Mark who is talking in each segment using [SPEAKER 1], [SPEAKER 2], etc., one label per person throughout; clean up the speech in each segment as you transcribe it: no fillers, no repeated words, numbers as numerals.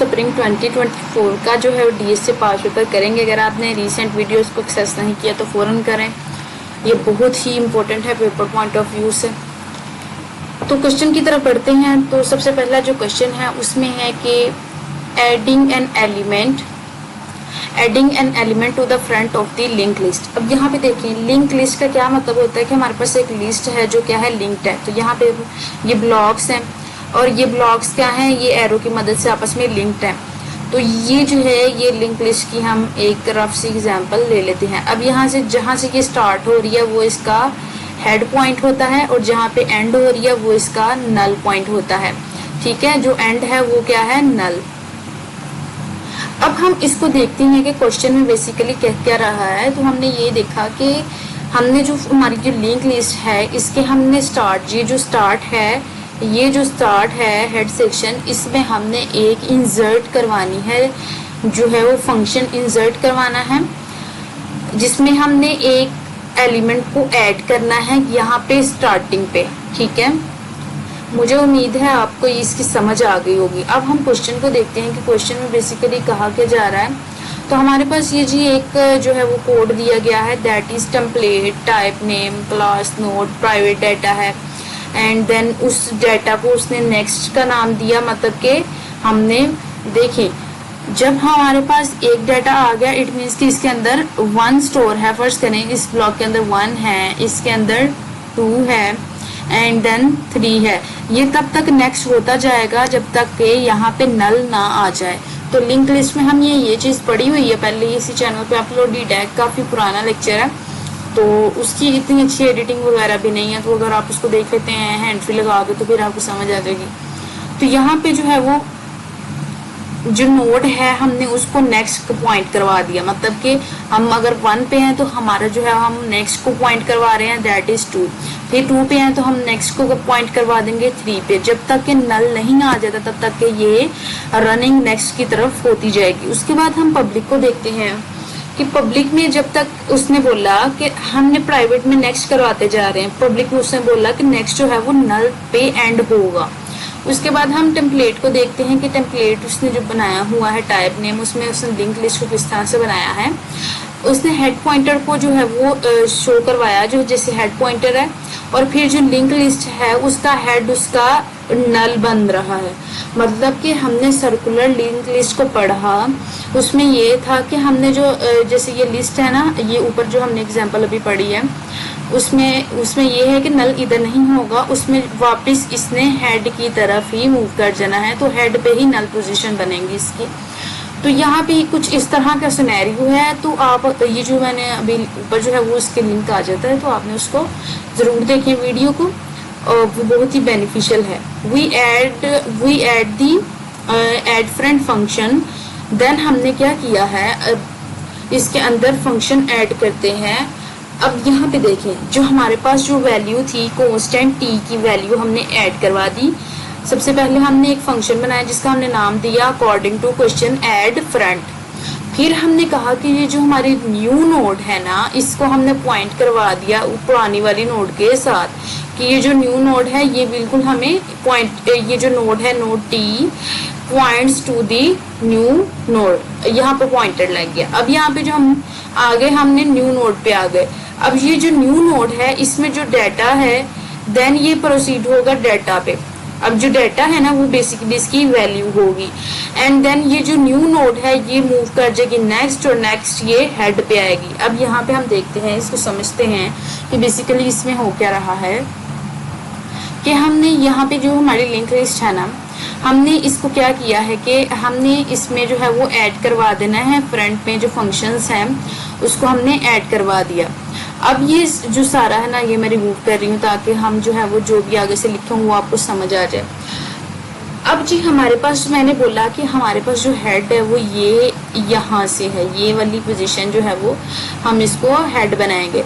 [SPEAKER 1] Spring 2024 का जो है वो डीएस से पास पेपर करेंगे। अगर आपने रीसेंट वीडियोस को एक्सेस नहीं किया तो फ़ौरन करें, ये बहुत ही इम्पोर्टेंट है पेपर पॉइंट ऑफ व्यू से। तो क्वेश्चन की तरफ बढ़ते हैं। तो सबसे पहला जो क्वेश्चन है उसमें है कि adding an element to the front of the link list. अब यहाँ पे देखिए लिंक लिस्ट का क्या मतलब होता है कि हमारे पास एक लिस्ट है जो क्या है लिंक्ड है। तो यहाँ पे ये ब्लॉक्स हैं और ये ब्लॉक्स क्या हैं, ये एरो की मदद से आपस में लिंक्ड हैं। तो ये जो है ये लिंक लिस्ट की हम एक रफ सी एग्जांपल ले लेते हैं। अब यहाँ से जहाँ से ये स्टार्ट हो रही है वो इसका हेड पॉइंट होता है और जहाँ पे एंड हो रही है वो इसका नल पॉइंट होता है। ठीक है, जो एंड है वो क्या है, नल। अब हम इसको देखते हैं कि क्वेश्चन में बेसिकली क्या रहा है। तो हमने ये देखा कि हमने जो हमारी जो लिंक लिस्ट है इसके हमने ये जो स्टार्ट है हेड सेक्शन, इसमें हमने एक इंसर्ट करवानी है, जो है वो फंक्शन इंसर्ट करवाना है जिसमें हमने एक एलिमेंट को ऐड करना है यहाँ पे स्टार्टिंग पे। ठीक है, मुझे उम्मीद है आपको इसकी समझ आ गई होगी। अब हम क्वेश्चन को देखते हैं कि क्वेश्चन में बेसिकली कहा क्या जा रहा है। तो हमारे पास ये जी एक जो है वो कोड दिया गया है, that is template type name class node private data है। एंड देन उस डाटा को उसने नेक्स्ट का नाम दिया, मतलब कि हमने देखिए जब हमारे पास एक डाटा आ गया इट मीन्स कि इसके अंदर 1 स्टोर है। फर्स्ट करें इस ब्लॉक के अंदर 1 है, इसके अंदर 2 है एंड देन 3 है। ये तब तक नेक्स्ट होता जाएगा जब तक कि यहाँ पे नल ना आ जाए। तो लिंक लिस्ट में हम ये चीज़ पढ़ी हुई है पहले, इसी चैनल पे अपलोडेड है, काफ़ी पुराना लेक्चर है। तो उसकी इतनी अच्छी एडिटिंग वगैरह भी नहीं है, तो अगर आप उसको देख लेते हैं हैंड फ्री लगा के तो फिर आपको समझ आ जाएगी। तो यहाँ पे जो है वो जो नोड है हमने उसको नेक्स्ट को पॉइंट करवा दिया, मतलब कि हम अगर 1 पे हैं तो हमारा जो है हम नेक्स्ट को पॉइंट करवा रहे हैं, दैट इज 2। फिर 2 पे हैं तो हम नेक्स्ट को पॉइंट करवा देंगे 3 पे। जब तक कि नल नहीं आ जाता तब तक कि ये रनिंग नेक्स्ट की तरफ होती जाएगी। उसके बाद हम पब्लिक को देखते हैं कि पब्लिक में जब तक उसने बोला कि हमने प्राइवेट में नेक्स्ट करवाते जा रहे हैं, पब्लिक में उसने बोला कि नेक्स्ट जो है वो नल पे एंड होगा। उसके बाद हम टेम्पलेट को देखते हैं कि टेम्पलेट उसने जो बनाया हुआ है टाइप नेम, उसमें उसने लिंक लिस्ट को किस तरह से बनाया है। उसने हेड पॉइंटर को जो है वो शो करवाया जो जैसे हेड पॉइंटर है, और फिर जो लिंक लिस्ट है उसका हेड उसका नल बन रहा है। मतलब कि हमने सर्कुलर लिंक लिस्ट को पढ़ा, उसमें ये था कि हमने जो जैसे ये लिस्ट है ना, ये ऊपर जो हमने एग्जांपल अभी पढ़ी है उसमें ये है कि नल इधर नहीं होगा, उसमें वापस इसने हेड की तरफ ही मूव कर जाना है, तो हेड पे ही नल पोजीशन बनेगी इसकी। तो यहाँ पे कुछ इस तरह का सिनेरियो है। तो आप ये जो मैंने अभी ऊपर जो है वो उसके लिंक आ जाता है, तो आपने उसको ज़रूर देखें वीडियो को, और वो बहुत ही बेनिफिशियल है। We add the add friend function. Then हमने क्या किया है, इसके अंदर फंक्शन ऐड करते हैं। अब यहाँ पे देखें जो हमारे पास जो वैल्यू थी कांस्टेंट टी की वैल्यू हमने ऐड करवा दी। सबसे पहले हमने एक फंक्शन बनाया जिसका हमने नाम दिया according to question add front. फिर हमने कहा कि ये जो हमारी न्यू नोड है ना, इसको हमने पॉइंट करवा दिया पुरानी वाली नोड के साथ कि ये जो न्यू नोड है ये बिल्कुल हमें पॉइंट, ये जो नोड है node t points to the new node, यहाँ पे पॉइंटर लग गया। अब यहाँ पे जो हम आगे हमने न्यू नोड पे आ गए। अब ये जो न्यू नोड है इसमें जो डाटा है देन ये प्रोसीड होगा डाटा पे। अब जो डाटा है ना वो बेसिकली इसकी वैल्यू होगी एंड देन ये जो न्यू नोड है ये मूव कर जाएगी नेक्स्ट, और नेक्स्ट ये हेड पे आएगी। अब यहाँ पे हम देखते हैं, इसको समझते हैं कि बेसिकली इसमें हो क्या रहा है कि हमने यहाँ पे जो हमारी लिंक लिस्ट है ना, हमने इसको क्या किया है कि हमने इसमें जो है वो ऐड करवा देना है, फ्रंट में जो फंक्शंस हैं उसको हमने ऐड करवा दिया। अब ये जो सारा है ना ये मैं रिमूव कर रही हूँ ताकि हम जो है वो जो भी आगे से लिखे हूँ वो आपको समझ आ जाए। अब जी हमारे पास मैंने बोला कि हमारे पास जो हेड है वो ये यहाँ से है, ये वाली पोजीशन जो है वो हम इसको हेड बनाएंगे।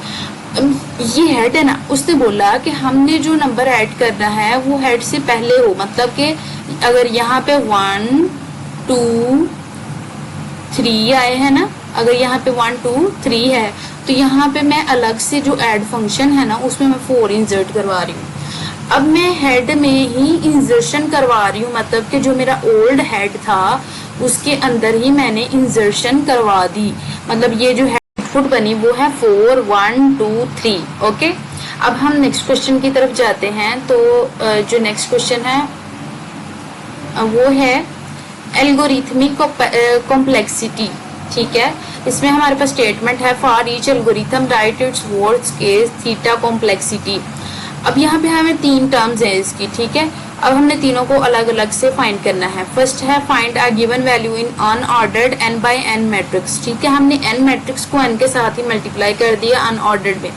[SPEAKER 1] ये हेड है ना, उसने बोला कि हमने जो नंबर ऐड करना है वो हेड से पहले हो, मतलब कि अगर यहाँ पे 1 2 3 आए हैं ना, अगर यहाँ पे 1 2 3 है तो यहाँ पे मैं अलग से जो ऐड फंक्शन है ना उसमें मैं 4 इंसर्ट करवा रही हूँ। अब मैं हेड में ही इंसर्शन करवा रही हूँ, मतलब कि जो मेरा ओल्ड हेड था उसके अंदर ही मैंने इंसर्शन करवा दी, मतलब ये जो है आउटपुट बनी वो है 4 1 2 3। ओके, अब हम नेक्स्ट क्वेश्चन की तरफ जाते हैं। तो जो नेक्स्ट क्वेश्चन है वो है एल्गोरिथमिक कॉम्प्लेक्सिटी। ठीक है, इसमें हमारे पास स्टेटमेंट है for each algorithm right it's words case theta complexity. अब यहाँ पे हमें 3 टर्म्स हैं इसकी। ठीक है, अब हमने तीनों को अलग अलग से फाइंड करना है। फर्स्ट है find a given value in unordered n by n matrix. ठीक है, हमने n मैट्रिक्स को n के साथ ही मल्टीप्लाई कर दिया अनऑर्डर्ड में,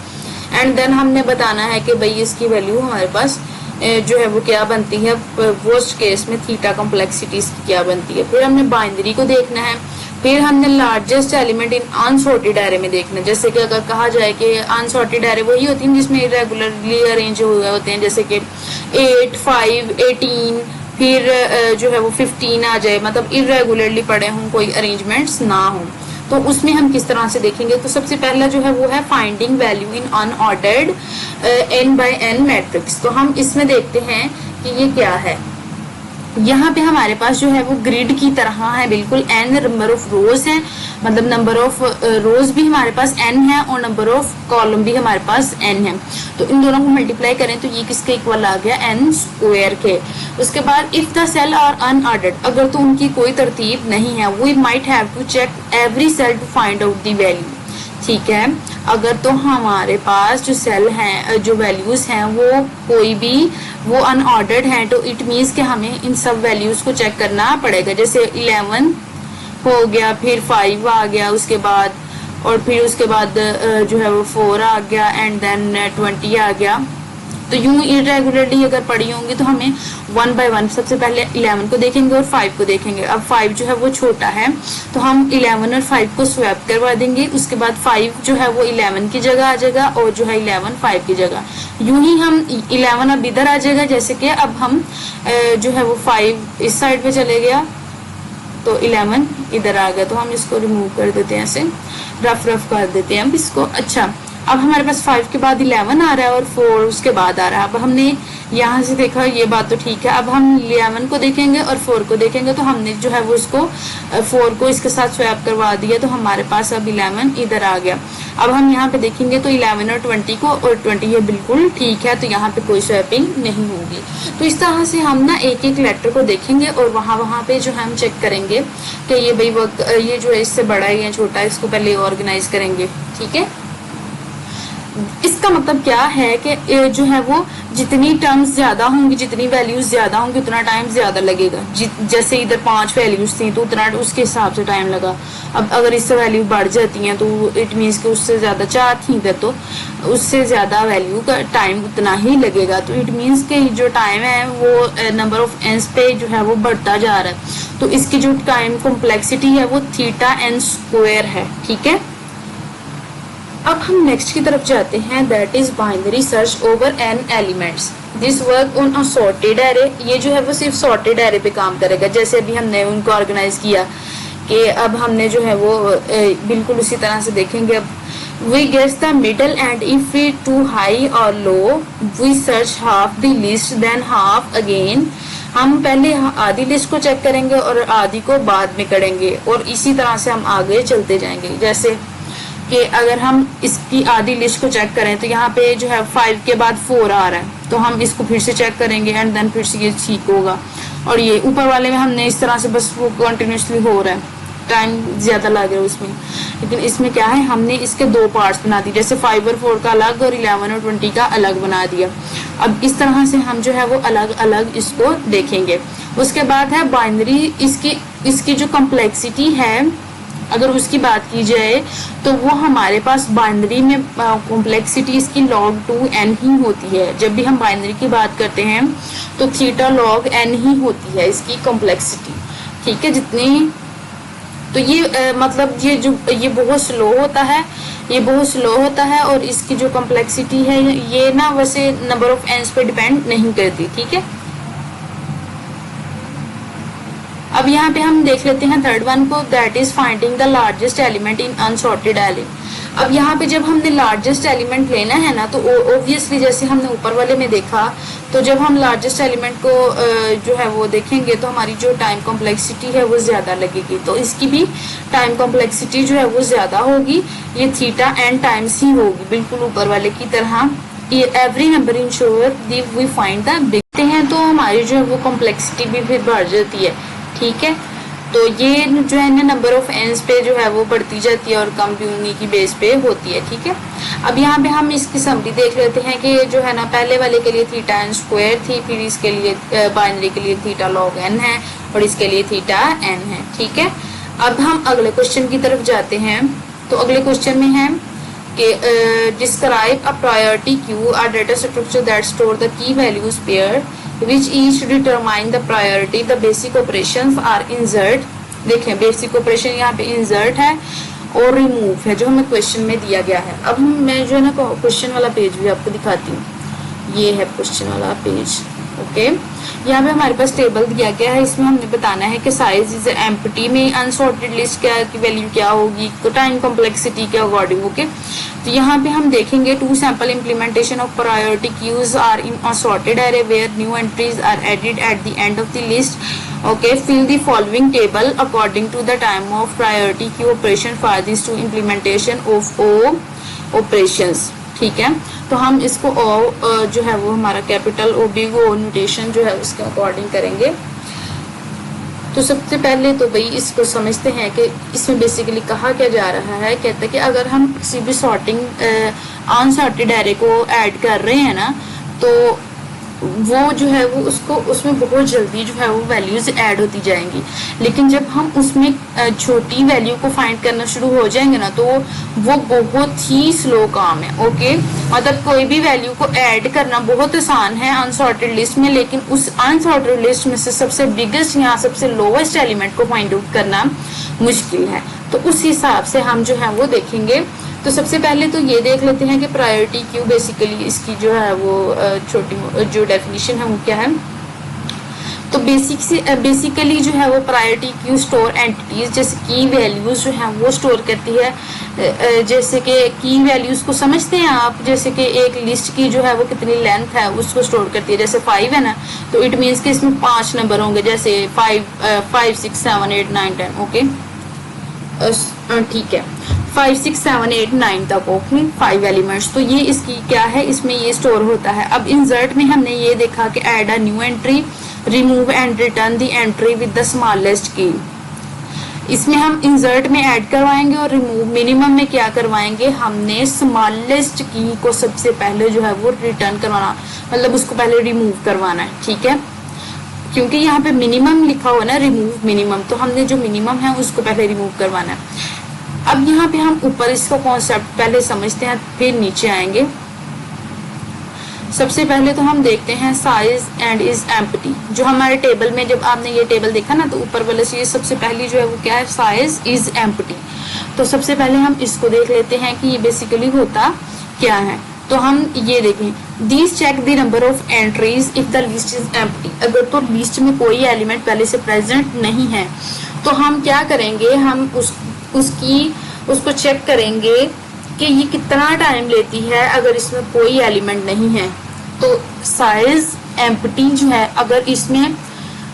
[SPEAKER 1] एंड देन हमने बताना है कि भाई इसकी वैल्यू हमारे पास जो है वो क्या बनती है, वर्स्ट केस में थीटा कॉम्प्लेक्सिटी क्या बनती है। फिर हमने बाइनरी को देखना है, फिर हमने largest element in unsorted array में देखना है। जैसे कि अगर कहा जाए कि अनसॉर्टेड एरे वही होती है जिसमें इरेगुलरली अरेंज हुए होते हैं, जैसे कि 8 5 18, फिर जो है वो 15 आ जाए, मतलब इरेगुलरली पड़े हों, कोई अरेंजमेंट्स ना हो, तो उसमें हम किस तरह से देखेंगे। तो सबसे पहला जो है वो है finding value in unordered n by n matrix. तो हम इसमें देखते हैं कि ये क्या है। यहाँ पे हमारे पास जो है वो ग्रिड की तरह है, बिल्कुल n नंबर ऑफ रोज हैं, मतलब नंबर ऑफ रोज भी हमारे पास n है और नंबर ऑफ कॉलम भी हमारे पास n है। तो इन दोनों को मल्टीप्लाई करें तो ये किसके इक्वल आ गया, n स्क्वायर के। उसके बाद if the cell are unordered, अगर तो उनकी कोई तरतीब नहीं है, we might have to check every cell to find out the value. ठीक है, अगर तो हमारे पास जो सेल हैं, जो वैल्यूज हैं वो कोई भी वो अनऑर्डर्ड हैं, तो इट मीन्स कि हमें इन सब वैल्यूज को चेक करना पड़ेगा। जैसे 11 हो गया, फिर 5 आ गया उसके बाद, और फिर उसके बाद जो है वो 4 आ गया, एंड देन 20 आ गया। तो यूं इरेगुलरली अगर पड़ी होंगी तो हमें 1 बाय 1 सबसे पहले 11 को देखेंगे और 5 को देखेंगे। अब 5 जो है वो छोटा है तो हम 11 और 5 को स्वैप करवा देंगे, उसके बाद 5 जो है वो 11 की जगह आ जाएगा और जो है 11 5 की जगह। यूं ही हम 11 अब इधर आ जाएगा, जैसे कि अब हम जो है वो 5 इस साइड पे चले गया तो 11 इधर आ गया, तो हम इसको रिमूव कर देते हैं, ऐसे रफ कर देते हैं अब इसको। अच्छा, अब हमारे पास 5 के बाद 11 आ रहा है और 4 उसके बाद आ रहा है। अब हमने यहाँ से देखा ये बात तो ठीक है, अब हम 11 को देखेंगे और 4 को देखेंगे, तो हमने जो है वो इसको 4 को इसके साथ स्वैप करवा दिया, तो हमारे पास अब 11 इधर आ गया। अब हम यहाँ पे देखेंगे तो 11 और 20 को, और 20 ये बिल्कुल ठीक है, तो यहाँ पे कोई स्वैपिंग नहीं होगी। तो इस तरह से हम ना एक एक लेटर को देखेंगे और वहाँ पे जो हम चेक करेंगे कि ये भाई ये जो है इससे बड़ा है या छोटा है, इसको पहले ऑर्गेनाइज करेंगे। ठीक है, इसका मतलब क्या है कि जो है वो जितनी टर्म्स ज्यादा होंगी, जितनी वैल्यूज ज्यादा होंगी, उतना टाइम ज्यादा लगेगा। जैसे इधर 5 वैल्यूज थी तो उतना उसके हिसाब से टाइम लगा। अब अगर इससे वैल्यू बढ़ जाती हैं तो इट मीन्स कि उससे ज्यादा 4 थी इधर, तो उससे ज्यादा वैल्यू का टाइम उतना ही लगेगा। तो इट मीन्स कि जो टाइम है वो नंबर ऑफ एन्स पे जो है वो बढ़ता जा रहा है। तो इसकी जो टाइम कॉम्प्लेक्सिटी है वो थीटा n स्क्वायर है। ठीक है, अब हम नेक्स्ट की तरफ जाते हैं, that is binary search over n elements. This work on a sorted array. ये जो है वो सिर्फ सॉर्टेड एरे पे काम करेगा। जैसे अभी हमने उनको ऑर्गेनाइज किया कि अब हमने जो है वो बिल्कुल उसी तरह से देखेंगे। अब we guess the middle and if we to high और low we search half the list then half again. हम पहले आधी लिस्ट को चेक करेंगे और आधी को बाद में करेंगे, और इसी तरह से हम आगे चलते जाएंगे। जैसे कि अगर हम इसकी आधी लिस्ट को चेक करें तो यहाँ पे जो है 5 के बाद 4 आ रहा है, तो हम इसको फिर से चेक करेंगे एंड देन फिर से ये ठीक होगा। और ये ऊपर वाले में हमने इस तरह से बस वो कंटिन्यूसली हो रहा है, टाइम ज्यादा लग रहा है उसमें। लेकिन इसमें क्या है, हमने इसके 2 पार्ट्स बना दिए, जैसे 5 और 4 का अलग और 11 और 20 का अलग बना दिया। अब इस तरह से हम जो है वो अलग अलग इसको देखेंगे। उसके बाद है बाइनरी। इसकी जो कॉम्प्लेक्सिटी है अगर उसकी बात की जाए तो वो हमारे पास बाइनरी में कॉम्प्लेक्सिटी इसकी log 2n ही होती है। जब भी हम बाइनरी की बात करते हैं तो थीटा log n ही होती है इसकी कॉम्प्लेक्सिटी। ठीक है, जितनी तो ये मतलब ये बहुत स्लो होता है, ये बहुत स्लो होता है, और इसकी जो कॉम्प्लेक्सिटी है ये ना वैसे नंबर ऑफ एन्स पे डिपेंड नहीं करती। ठीक है, अब यहाँ पे हम देख लेते हैं थर्ड वन को, that is finding the largest element in unsorted array. अब यहाँ पे जब हमने लार्जेस्ट एलिमेंट लेना है ना, तो ऑब्वियसली जैसे हमने ऊपर वाले में देखा, तो जब हम लार्जेस्ट एलिमेंट को जो है वो देखेंगे तो हमारी जो टाइम कॉम्प्लेक्सिटी है वो ज़्यादा लगेगी, तो इसकी भी टाइम कॉम्प्लेक्सिटी जो है वो ज़्यादा होगी, ये थीटा एन टाइम्स ही होगी, बिल्कुल ऊपर वाले की तरह। ये every number ensure we find the big हैं, तो हमारी जो है वो कॉम्प्लेक्सिटी भी फिर बढ़ जाती है, ठीक है। तो ये जो है ना नंबर ऑफ एन्स पे जो है वो बढ़ती जाती है और कम भी उन्हीं की बेस पे होती है, ठीक है। अब यहाँ पे हम इसकी समरी देख लेते हैं कि जो है ना पहले वाले के लिए थीटा एन स्क्वायर थी, फिर इसके लिए बाइनरी के लिए थीटा लॉग एन है और इसके लिए थीटा एन है, ठीक है। अब हम अगले क्वेश्चन की तरफ जाते हैं। तो अगले क्वेश्चन में है कि describe a priority queue, a data structure that store the key values pair which each determine the priority, the basic operations are insert। देखें बेसिक ऑपरेशन यहाँ पे इंसर्ट है और रिमूव है जो हमें क्वेश्चन में दिया गया है। अब मैं जो है ना क्वेश्चन वाला पेज भी आपको दिखाती हूँ, ये है क्वेश्चन वाला पेज, ओके। यहाँ पे हमारे पास टेबल दिया गया है, इसमें हमने बताना है कि साइज इज एम्प्टी में अनसॉर्टेड लिस्ट क्या की वैल्यू क्या होगी, तो टाइम कॉम्प्लेक्सिटी के अकॉर्डिंग, ओके। तो यहाँ पे हम देखेंगे two sample implementation of priority queues are in a sorted array where new entries are added at the end of the list, okay. Fill the following table according to the time of priority queue operation for this two implementation of O operations, ठीक है। तो हम इसको ओ जो है वो हमारा capital ओ big O notation जो है उसके अकॉर्डिंग करेंगे। तो सबसे पहले तो भाई इसको समझते हैं कि इसमें बेसिकली कहा क्या जा रहा है। कहते हैं कि अगर हम किसी भी सॉर्टिंग अनसॉर्टेड एरे को ऐड कर रहे हैं ना, तो वो जो है वो उसको उसमें बहुत जल्दी जो है वो वैल्यूज ऐड होती जाएंगी, लेकिन जब हम उसमें छोटी वैल्यू को फाइंड करना शुरू हो जाएंगे ना, तो वो बहुत ही स्लो काम है, ओके। मतलब कोई भी वैल्यू को ऐड करना बहुत आसान है अनसॉर्टेड लिस्ट में, लेकिन उस अनसॉर्टेड लिस्ट में से सबसे बिगेस्ट या सबसे लोवेस्ट एलिमेंट को फाइंड आउट करना मुश्किल है। तो उस हिसाब से हम जो है वो देखेंगे। तो सबसे पहले तो ये देख लेते हैं कि प्रायोरिटी क्यू बेसिकली इसकी जो है वो छोटी जो डेफिनेशन है वो क्या है। तो बेसिकली जो है वो प्रायोरिटी क्यू स्टोर एंटिटीज, जैसे की वैल्यूज जो है वो स्टोर करती है। जैसे कि की वैल्यूज को समझते हैं आप, जैसे कि एक लिस्ट की जो है वो कितनी लेंथ है उसको स्टोर करती है। जैसे 5 है ना, तो इट मीन्स कि इसमें 5 नंबर होंगे, जैसे 5 6 7 8 9 10, ओके, ठीक है। 5 6 7 8 9 तक, ओके, 5 एलिमेंट्स। तो ये इसकी क्या है, इसमें ये स्टोर होता है। अब इंसर्ट में हमने ये देखा कि add a new entry, remove and return the entry with the smallest की। इसमें हम इंसर्ट में ऐड करवाएंगे और रिमूव मिनिमम में क्या करवाएंगे, हमने स्मॉलेस्ट की को सबसे पहले जो है वो रिटर्न करवाना, मतलब उसको पहले रिमूव करवाना है, ठीक है। क्योंकि यहाँ पे मिनिमम लिखा हुआ ना, रिमूव मिनिमम, तो हमने जो मिनिमम है उसको पहले रिमूव करवाना है। अब यहाँ पे हम ऊपर इसका कॉन्सेप्ट पहले समझते हैं, फिर नीचे आएंगे। सबसे पहले तो हम देखते हैं साइज एंड इज एम्प्टी। जो हमारे टेबल में जब आपने ये टेबल देखा ना, तो ऊपर वाले से सबसे पहली जो है वो क्या है, साइज इज एम्प्टी। तो सबसे पहले हम इसको देख लेते हैं कि ये बेसिकली होता क्या है। तो हम ये देखें, this check the number of entries if the list is empty. अगर तो लिस्ट में कोई एलिमेंट पहले से प्रेजेंट नहीं है, तो हम क्या करेंगे, हम उसको चेक करेंगे कि ये कितना टाइम लेती है अगर इसमें कोई एलिमेंट नहीं है। तो साइज एम्प्टी जो है, अगर इसमें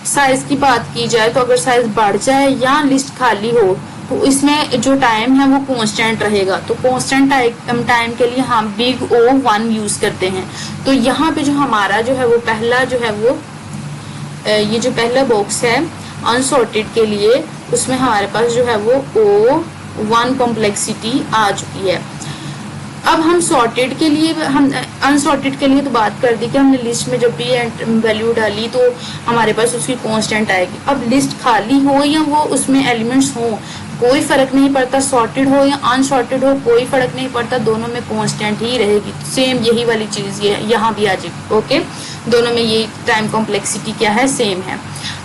[SPEAKER 1] साइज की बात की जाए, तो अगर साइज बढ़ जाए या लिस्ट खाली हो, तो इसमें जो टाइम है वो कांस्टेंट रहेगा। तो कांस्टेंट टाइम के लिए हम बिग O1 यूज करते हैं। तो यहाँ पे जो हमारा जो है वो पहला जो है वो ये जो पहला बॉक्स है अनसॉर्टेड के लिए, उसमें हमारे पास जो है वो O1 कॉम्प्लेक्सिटी आ चुकी है। अब हम सॉर्टेड के लिए, हम अनसॉर्टेड के लिए तो बात कर दी कि हमने लिस्ट में जब भी वैल्यू डाली तो हमारे पास उसकी कांस्टेंट आएगी। अब लिस्ट खाली हो या वो उसमें एलिमेंट्स हो, कोई फर्क नहीं पड़ता, सॉर्टेड हो या अनसॉर्टेड हो कोई फर्क नहीं पड़ता, दोनों में कांस्टेंट ही रहेगी। सेम यही वाली चीज ये यहाँ भी आ जाएगी, ओके। दोनों में ये टाइम कॉम्प्लेक्सिटी क्या है, सेम है।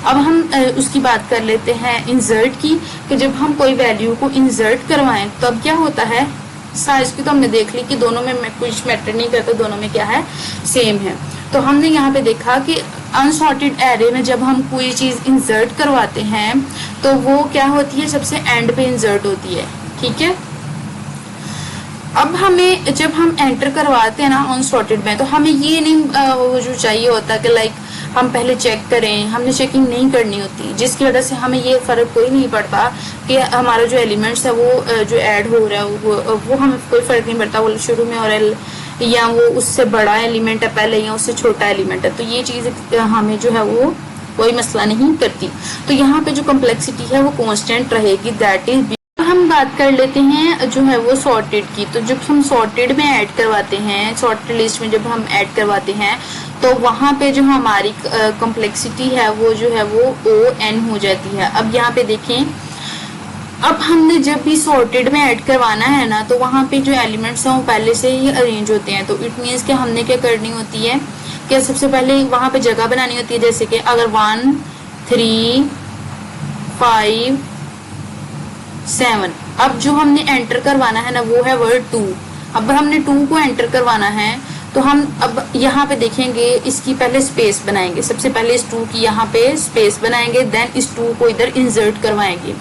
[SPEAKER 1] अब हम उसकी बात कर लेते हैं इंसर्ट की, कि जब हम कोई वैल्यू को इंसर्ट करवाएं तब क्या होता है। साइज की तो हमने देख ली कि दोनों में कुछ मैटर नहीं करता, दोनों में क्या है, सेम है। तो हमने यहाँ पे देखा कि अनसॉर्टेड एरे में जब हम कोई चीज इंसर्ट करवाते हैं तो वो क्या होती है, सबसे एंड पे इंसर्ट होती है, ठीक है। अब हमें जब हम एंटर करवाते हैं ना अनसॉर्टेड में, तो हमें ये नहीं वो जो चाहिए होता कि लाइक हम पहले चेक करें, हमने चेकिंग नहीं करनी होती, जिसकी वजह से हमें ये फ़र्क कोई नहीं पड़ता कि हमारा जो एलिमेंट्स है वो जो ऐड हो रहा है वो हमें कोई फ़र्क नहीं पड़ता वो शुरू में और या वो उससे बड़ा एलिमेंट है पहले या उससे छोटा एलिमेंट है। तो ये चीज़ हमें जो है वो कोई मसला नहीं करती। तो यहाँ पे जो कम्प्लेक्सिटी है वो कांस्टेंट रहेगी, दैट इज। हम बात कर लेते हैं जो है वो सॉर्टेड की। तो जब हम सॉर्टेड में ऐड करवाते हैं, सॉर्टेड लिस्ट में जब हम ऐड करवाते हैं, तो वहाँ पे जो हमारी कम्प्लेक्सिटी है वो जो है वो ON हो जाती है। अब यहाँ पे देखें, अब हमने जब भी सॉर्टेड में ऐड करवाना है ना, तो वहाँ पे जो एलिमेंट्स हैं वो पहले से ही अरेंज होते हैं। तो इट मीन्स कि हमने क्या करनी होती है कि सबसे पहले वहाँ पे जगह बनानी होती है, जैसे कि अगर 1 3 5 7, अब जो हमने एंटर करवाना है ना वो है वर्ड 2। अब हमने 2 को एंटर करवाना है, तो हम अब यहाँ पे देखेंगे इसकी पहले स्पेस बनाएंगे। सबसे पहले इस 2 की यहाँ पे स्पेस बनाएंगे, देन इस 2 को इधर इंसर्ट करवाएंगे।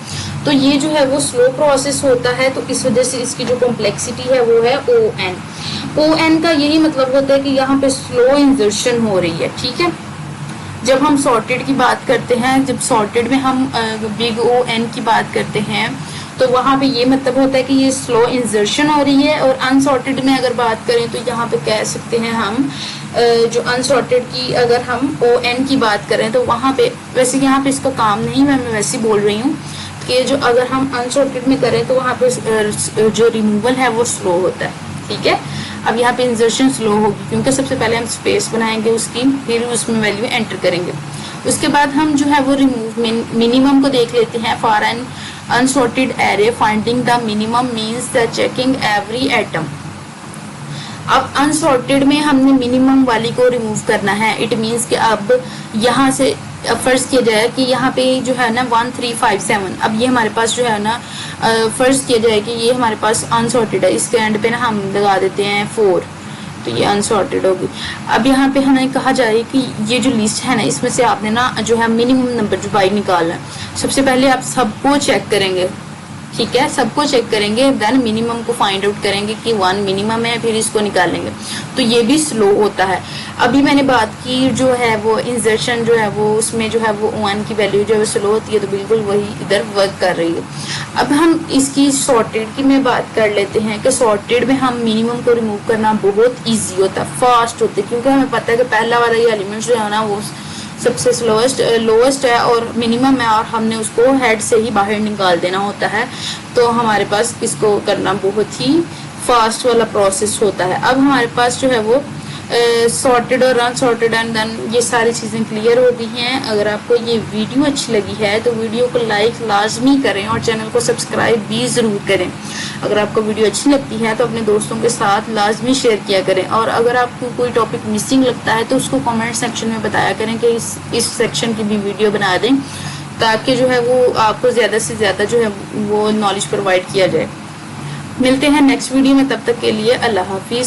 [SPEAKER 1] तो ये जो है वो स्लो प्रोसेस होता है, तो इस वजह से इसकी जो कॉम्प्लेक्सिटी है वो है ON। ON का यही मतलब होता है कि यहाँ पे स्लो इंसर्शन हो रही है, ठीक है। जब हम सॉर्टेड की बात करते हैं, जब सॉर्टेड में हम बिग ON की बात करते हैं, तो वहाँ पे ये मतलब होता है कि ये स्लो इंसर्शन हो रही है। और अनसॉर्टेड में अगर बात करें तो यहाँ पे कह सकते हैं हम जो अनसॉर्टेड की अगर हम ON की बात करें, तो वहाँ पे वैसे यहाँ पे इसका काम नहीं, मैं वैसे बोल रही हूँ कि जो अगर हम अनसॉर्टेड में करें तो वहाँ पे जो रिमूवल है वो स्लो होता है, ठीक है। अब यहाँ पे इंसर्शन स्लो होगी क्योंकि सबसे पहले हम स्पेस बनाएंगे उसकी, फिर उसमें वैल्यू एंटर करेंगे। उसके बाद हम जो है वो रिमूव मिनिमम को देख लेते हैं। For an unsorted array finding the minimum means the checking every atom. अब अनसॉर्टेड में हमने मिनिमम वाली को रिमूव करना है। इट मीन्स कि अब यहाँ से फर्ज किया जाए कि यहाँ पे जो है ना 1 3 5 7, अब ये हमारे पास जो है ना फर्ज किया जाए कि ये हमारे पास अनसॉर्टेड है, इसके एंड पे ना हम लगा देते हैं 4, तो ये अनसॉर्टेड होगी। अब यहाँ पे हमें कहा जाए कि ये जो लिस्ट है ना इसमें से आपने ना जो है मिनिमम नंबर जो बाई निकालना है। सबसे पहले आप सबको चेक करेंगे, ठीक है, सबको चेक करेंगे, देन मिनिमम को फाइंड आउट करेंगे कि 1 मिनिमम है, फिर इसको निकालेंगे। तो ये भी स्लो होता है। अभी मैंने बात की जो है वो इंसर्शन जो है वो उसमें जो है वो 1 की वैल्यू जो है वो स्लो होती है, तो बिल्कुल वही इधर वर्क कर रही है। अब हम इसकी सॉर्टेड की में बात कर लेते हैं कि सॉर्टेड में हम मिनिमम को रिमूव करना बहुत ईजी होता है, फास्ट होता है, क्योंकि हमें पता है कि पहला वाला ये एलिमेंट जो है ना वो सबसे लोएस्ट है और मिनिमम है, और हमने उसको हेड से ही बाहर निकाल देना होता है। तो हमारे पास इसको करना बहुत ही फास्ट वाला प्रोसेस होता है। अब हमारे पास जो है वो सॉर्टेड और अनसॉर्टेड एंड देन ये सारी चीज़ें क्लियर हो गई हैं। अगर आपको ये वीडियो अच्छी लगी है तो वीडियो को लाइक लाजमी करें और चैनल को सब्सक्राइब भी ज़रूर करें। अगर आपको वीडियो अच्छी लगती है तो अपने दोस्तों के साथ लाजमी शेयर किया करें, और अगर आपको कोई टॉपिक मिसिंग लगता है तो उसको कमेंट सेक्शन में बताया करें कि इस सेक्शन की भी वीडियो बना दें, ताकि जो है वो आपको ज़्यादा से ज़्यादा जो है वो नॉलेज प्रोवाइड किया जाए। मिलते हैं नेक्स्ट वीडियो में, तब तक के लिए अल्लाह हाफिज़।